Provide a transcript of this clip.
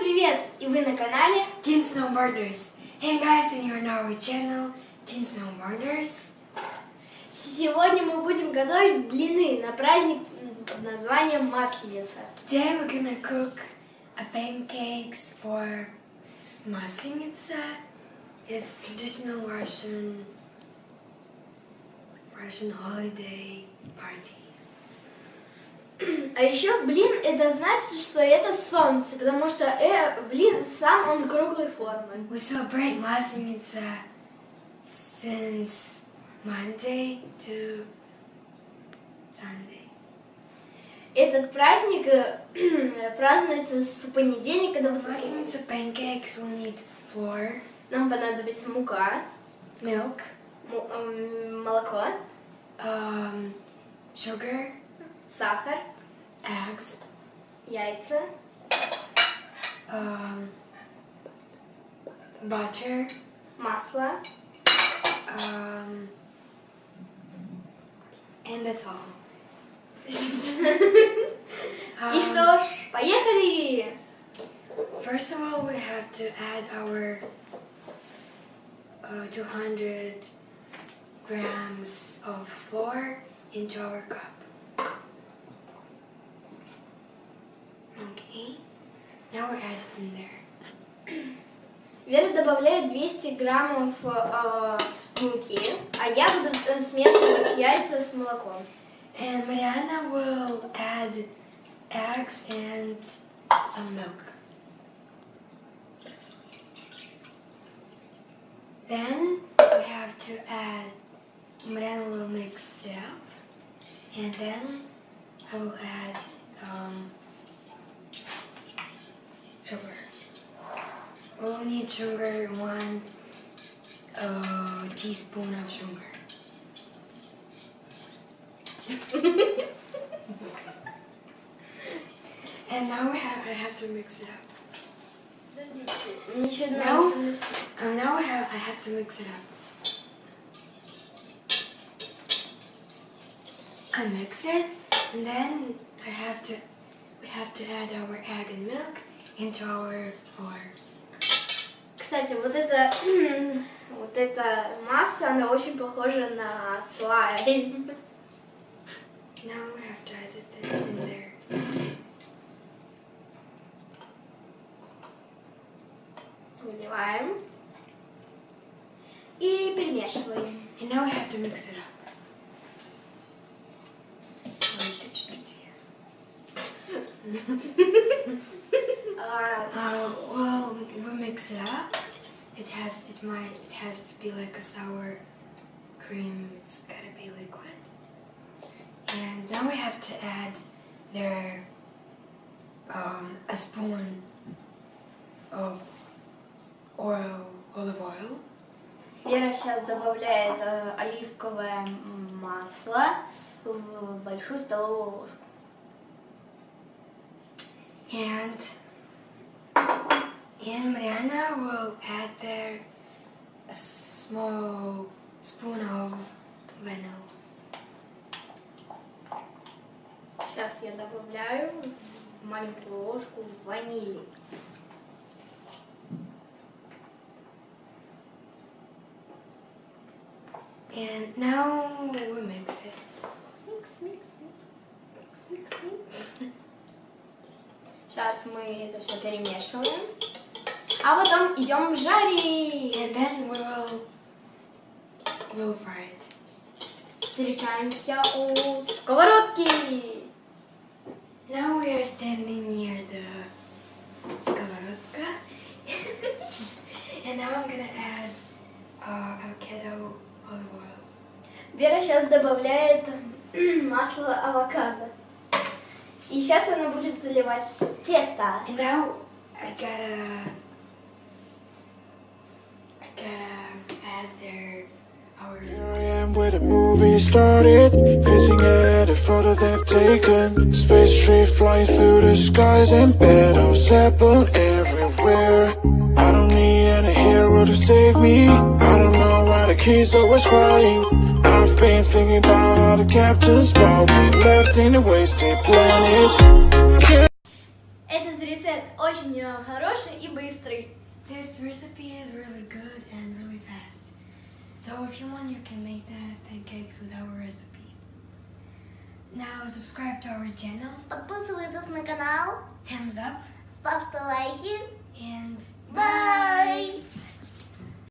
привет! И вы на канале Teen Snowboarders. Hey guys, and you're on our channel Teen Snowboarders. Сегодня мы будем готовить блины на праздник под названием Масленица. Today we're gonna cook a pancakes for Maslenitsa. It's traditional Russian holiday party. А еще блин, это значит, что это солнце, потому что блин сам он круглой формы. We celebrate Maslenitsa since Monday to Sunday. Этот праздник празднуется с понедельника до воскресенья. Maslenitsa pancakes will need flour, Нам понадобится мука, milk, молоко, sugar, сахар, eggs, яйца, butter, масло. And that's all. И что ж, поехали! First of all, we have to add our 200 grams of flour into our cup. Okay, now we add it in there. Вера добавляет 200 граммов муки, а я буду смешивать яйца с молоком. And Mariana will add eggs and some milk. Then we have to add, Mariana will mix it up, and then I will add sugar. We'll need sugar, 1 teaspoon of sugar. And now I have to mix it up. Now I have to mix it up. I mix it, and then we have to add our egg and milk into our flour. Кстати, вот эта масса, она очень похожа на слайм. Now we have to add it in there. Выливаем и перемешиваем. And now we have to mix it up. Well, we mix it up. It has to be like a sour cream. It's gotta be liquid. And now we have to add there a spoon of olive oil. Вера сейчас добавляет оливковое масло в большую столовую ложку. And Mariana will add there a small spoon of vanilla. Сейчас я добавляю маленькую ложку ванили. And now we mix it. Микс. Сейчас мы это все перемешиваем, а потом идем жарить. And then we'll fry it. Встречаемся у сковородки. Now we are standing near the skоворodka. And now I'm gonna add avocado olive oil. Вера сейчас добавляет масло авокадо. И сейчас она будет заливать тесто. And now I gotta add there our. Here I am where the movie started, facing at a photo they've taken. Space tree flying through the skies and battles happen everywhere. I don't need any hero to save me. I don't know why the kids always crying. I've been thinking about how the captain's ball we left in a wasted planet. Этот рецепт очень очень хороший и быстрый. This recipe is really good and really fast. So if you want, you can make the pancakes with our recipe. Now subscribe to our channel, Подписывайтесь на канал, thumbs up, ставьте лайки. and Bye!